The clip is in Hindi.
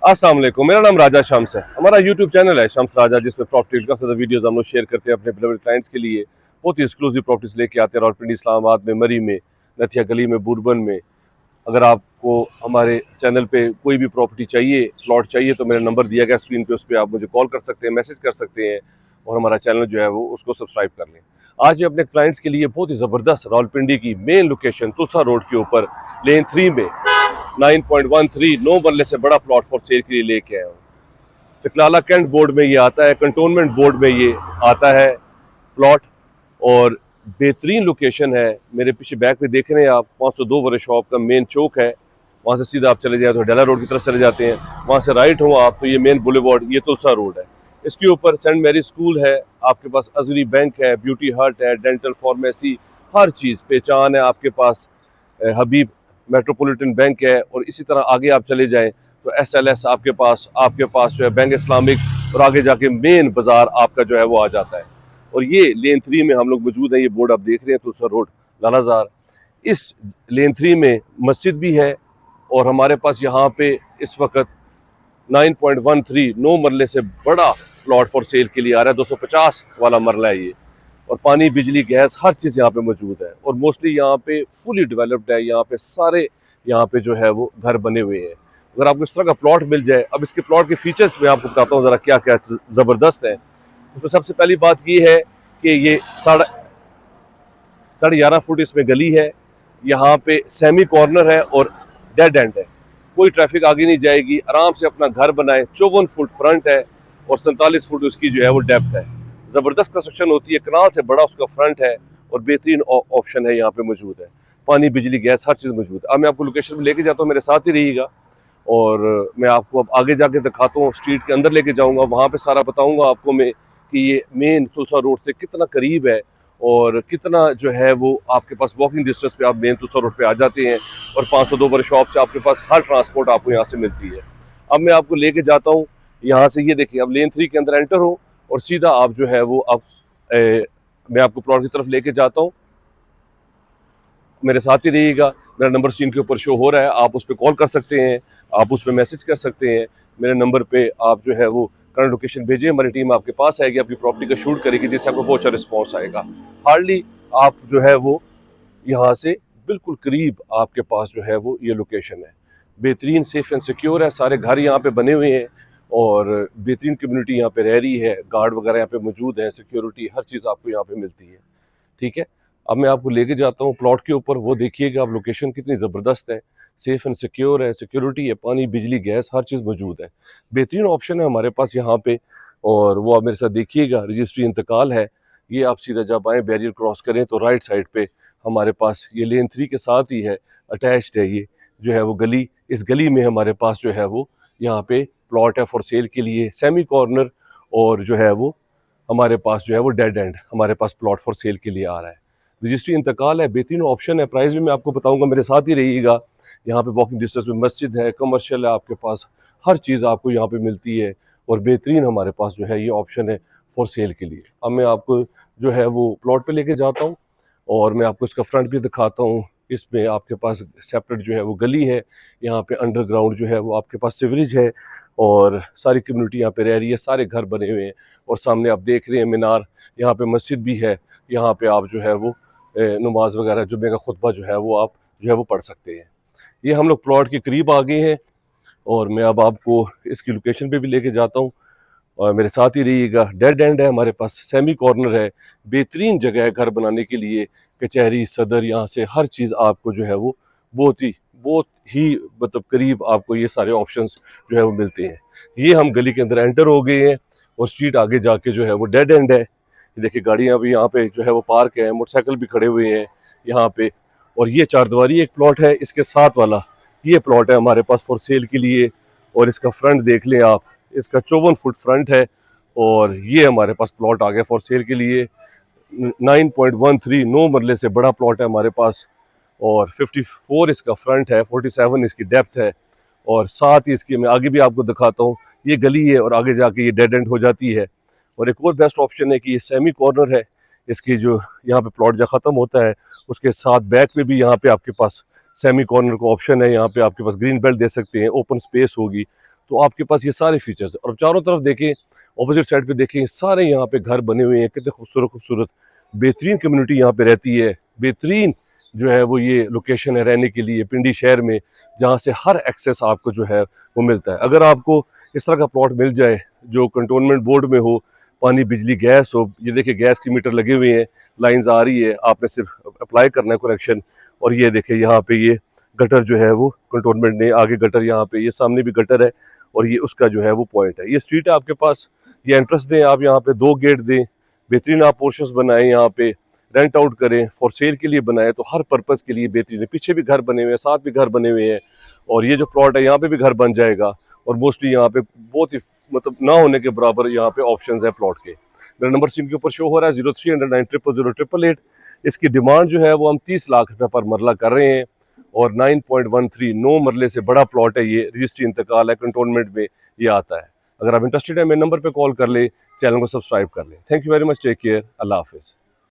अस्सलाम वालेकुम। मेरा नाम राजा शम्स है। हमारा यूट्यूब चैनल है शम्स राजा, जिसमें प्रॉपर्टी का ज़्यादा वीडियोस हम लोग शेयर करते हैं अपने बिलवेड क्लाइंट्स के लिए। बहुत ही एक्सक्लूसिव प्रॉपर्टीज लेके आते हैं रावलपिंडी, इस्लामाबाद में, मरी में, नथिया गली में, बुरबन में। अगर आपको हमारे चैनल पे कोई भी प्रॉपर्टी चाहिए, प्लॉट चाहिए, तो मेरा नंबर दिया गया स्क्रीन पे, उस पर आप मुझे कॉल कर सकते हैं, मैसेज कर सकते हैं और हमारा चैनल जो है वो उसको सब्सक्राइब कर लें। आज मैं अपने क्लाइंट्स के लिए बहुत ही ज़बरदस्त रावलपिंडी की मेन लोकेशन तुलसा रोड के ऊपर लेन 3 में 9.13 9 मरले से बड़ा प्लॉट फॉर सेल के लिए लेके आया हूँ। चकलाला कैंट बोर्ड में ये आता है, कंटोनमेंट बोर्ड में ये आता है प्लॉट, और बेहतरीन लोकेशन है। मेरे पीछे बैक पे देख रहे हैं आप, 502 वर्ष शॉप का मेन चौक है। वहाँ से सीधा आप चले जाए तो डेला रोड की तरफ चले जाते हैं, वहाँ से राइट हो आप तो ये मेन बुलेवार्ड, ये तुलसा रोड है। इसके ऊपर सेंट मैरी स्कूल है, आपके पास अजरी बैंक है, ब्यूटी हट है, डेंटल फार्मेसी, हर चीज़ पहचान है आपके पास। हबीब मेट्रोपॉलिटन बैंक है, और इसी तरह आगे आप चले जाएं तो SLS आपके पास जो है बैंक इस्लामिक, और आगे जाके मेन बाजार आपका जो है वो आ जाता है। और ये लेन 3 में हम लोग मौजूद हैं। ये बोर्ड आप देख रहे हैं, तुलसा रोड लालाजार। इस लेन 3 में मस्जिद भी है, और हमारे पास यहाँ पे इस वक्त 9.13 9 मरले से बड़ा प्लॉट फॉर सेल के लिए आ रहा है। 250 वाला मरला है ये, और पानी, बिजली, गैस, हर चीज़ यहाँ पे मौजूद है। और मोस्टली यहाँ पे फुली डेवलप्ड है, यहाँ पे सारे यहाँ पे जो है वो घर बने हुए हैं। अगर आपको इस तरह का प्लॉट मिल जाए, अब इसके प्लॉट के फीचर्स मैं आपको बताता हूँ ज़रा क्या क्या ज़बरदस्त है। तो सबसे पहली बात ये है कि ये साढ़े 11 फुट इसमें गली है, यहाँ पे सेमी कॉर्नर है और डेड एंड है, कोई ट्रैफिक आगे नहीं जाएगी। आराम से अपना घर बनाए। 54 फुट फ्रंट है और 47 फुट उसकी जो है वो डेप्थ है। ज़बरदस्त कंस्ट्रक्शन होती है, कनाल से बड़ा उसका फ्रंट है, और बेहतरीन ऑप्शन है यहाँ पे मौजूद है। पानी, बिजली, गैस, हर चीज़ मौजूद है। अब मैं आपको लोकेशन में लेके जाता हूँ, मेरे साथ ही रहिएगा, और मैं आपको अब आगे जाके दिखाता हूँ, स्ट्रीट के अंदर लेके जाऊँगा, वहाँ पे सारा बताऊँगा आपको मैं कि ये मेन तुलसा रोड से कितना करीब है, और कितना जो है वो आपके पास वॉकिंग डिस्टेंस पे आप मेन तुलसा रोड पे आ जाते हैं। और 502 वर्ष शॉप से आपके पास हर ट्रांसपोर्ट आपको यहाँ से मिलती है। अब मैं आपको लेके जाता हूँ यहाँ से, ये देखिए, अब लेन 3 के अंदर एंटर हो और सीधा आप जो है वो अब मैं आपको प्लॉट की तरफ लेके जाता हूँ। मेरे साथ ही रहिएगा। मेरा नंबर स्क्रीन के ऊपर शो हो रहा है, आप उस पर कॉल कर सकते हैं, आप उस पर मैसेज कर सकते हैं। मेरे नंबर पे आप जो है वो करंट लोकेशन भेजिए, हमारी टीम आपके पास आएगी, आपकी प्रॉपर्टी का शूट करेगी, जिससे आपको बहुत अच्छा रिस्पॉन्स आएगा। हार्डली आप जो है वो यहाँ से बिल्कुल करीब आपके पास जो है वो ये लोकेशन है। बेहतरीन, सेफ एंड सिक्योर है, सारे घर यहाँ पे बने हुए हैं, और बेहतरीन कम्युनिटी यहाँ पे रह रही है, गार्ड वगैरह यहाँ पे मौजूद है, सिक्योरिटी, हर चीज़ आपको यहाँ पे मिलती है। ठीक है, अब मैं आपको लेके जाता हूँ प्लॉट के ऊपर। वो देखिएगा आप, लोकेशन कितनी ज़बरदस्त है, सेफ एंड सिक्योर है, सिक्योरिटी है, पानी, बिजली, गैस, हर चीज़ मौजूद है। बेहतरीन ऑप्शन है हमारे पास यहाँ पे, और वो आप मेरे साथ देखिएगा। रजिस्ट्री इंतकाल है, ये आप सीधा जब आएँ, बैरियर क्रॉस करें तो राइट साइड पे हमारे पास ये लेन 3 के साथ ही है, अटैच्ड है ये जो है वो गली। इस गली में हमारे पास जो है वो यहाँ पे प्लॉट है फॉर सेल के लिए, सेमी कॉर्नर, और जो है वो हमारे पास जो है वो डेड एंड हमारे पास प्लॉट फॉर सेल के लिए आ रहा है। रजिस्ट्री इंतकाल है, बेहतरीन ऑप्शन है। प्राइस भी मैं आपको बताऊंगा, मेरे साथ ही रहिएगा। यहाँ पे वॉकिंग डिस्टेंस में मस्जिद है, कमर्शियल है, आपके पास हर चीज़ आपको यहाँ पे मिलती है, और बेहतरीन हमारे पास जो है ये ऑप्शन है फॉर सेल के लिए। अब मैं आपको जो है वो प्लॉट पे लेके जाता हूँ, और मैं आपको इसका फ्रंट भी दिखाता हूँ। इसमें आपके पास सेपरेट जो है वो गली है, यहाँ पे अंडरग्राउंड जो है वो आपके पास सिवरेज है, और सारी कम्युनिटी यहाँ पे रह रही है, सारे घर बने हुए हैं, और सामने आप देख रहे हैं मीनार, यहाँ पे मस्जिद भी है। यहाँ पे आप जो है वो नमाज वगैरह, जुम्मे का खुतबा जो है वो आप जो है वो पढ़ सकते हैं। ये हम लोग प्लॉट के करीब आ गए हैं, और मैं अब आपको इसकी लोकेशन पे भी लेके जाता हूँ, और मेरे साथ ही रहिएगा। डेड एंड है हमारे पास, सेमी कॉर्नर है, बेहतरीन जगह है घर बनाने के लिए। कचहरी, सदर, यहाँ से हर चीज़ आपको जो है वो बहुत ही मतलब करीब आपको ये सारे ऑप्शंस जो है वो मिलते हैं। ये हम गली के अंदर एंटर हो गए हैं, और स्ट्रीट आगे जाके जो है वो डेड एंड है। देखिए, गाड़ियाँ भी यहाँ पे जो है वो पार्क है, मोटरसाइकिल भी खड़े हुए हैं यहाँ पे। और ये चारदीवारी एक प्लॉट है, इसके साथ वाला ये प्लॉट है हमारे पास फॉर सेल के लिए। और इसका फ्रंट देख लें आप, इसका 54 फुट फ्रंट है, और ये हमारे पास प्लॉट आ गया फॉर सेल के लिए। 9.13 9 मरले से बड़ा प्लॉट है हमारे पास, और 54 इसका फ्रंट है, 47 इसकी डेप्थ है, और साथ ही इसकी मैं आगे भी आपको दिखाता हूँ। ये गली है, और आगे जाके ये डेड एंड हो जाती है। और एक और बेस्ट ऑप्शन है कि ये सेमी कॉर्नर है, इसकी जो यहाँ पे प्लॉट जहाँ ख़त्म होता है उसके साथ बैक पे भी यहाँ पे आपके पास सेमी कॉर्नर का ऑप्शन है। यहाँ पे आपके पास ग्रीन बेल्ट दे सकते हैं, ओपन स्पेस होगी, तो आपके पास ये सारे फीचर्स। और चारों तरफ देखें, ऑपोजिट साइड पे देखें, सारे यहाँ पे घर बने हुए हैं, कितने खूबसूरत खूबसूरत, बेहतरीन कम्युनिटी यहाँ पे रहती है, बेहतरीन जो है वो ये लोकेशन है रहने के लिए पिंडी शहर में, जहाँ से हर एक्सेस आपको जो है वो मिलता है। अगर आपको इस तरह का प्लॉट मिल जाए जो कंटोनमेंट बोर्ड में हो, पानी बिजली गैस हो, ये देखिए गैस की मीटर लगे हुए हैं, लाइंस आ रही है, आपने सिर्फ अप्लाई करना है कनेक्शन। और ये देखिए यहाँ पे ये गटर जो है वो कंटोनमेंट ने आगे गटर, यहाँ पे ये सामने भी गटर है, और ये उसका जो है वो पॉइंट है। ये स्ट्रीट है आपके पास, ये एंट्रेंस दें आप, यहाँ पे 2 गेट दें, बेहतरीन आप पोर्शंस बनाएं, यहाँ पे रेंट आउट करें, फॉर सेल के लिए बनाए, तो हर पर्पज़ के लिए बेहतरीन है। पीछे भी घर बने हुए हैं, साथ भी घर बने हुए हैं, और ये जो प्लॉट है यहाँ पे भी घर बन जाएगा। और मोस्टली यहाँ पे बहुत ही मतलब ना होने के बराबर यहाँ पे ऑप्शंस है प्लॉट के। मेरा नंबर स्क्रीन के ऊपर शो हो रहा है 0309000888। इसकी डिमांड जो है वो हम 30 लाख रुपए पर मरला कर रहे हैं, और 9.13 9 मरले से बड़ा प्लॉट है ये, रजिस्ट्री इंतकाल है, कंटोनमेंट में ये आता है। अगर आप इंटरेस्टेड है मेरे नंबर पे कॉल कर ले, चैनल को सब्सक्राइब कर लें। Thank you very much, take care, अल्लाह हाफिज़।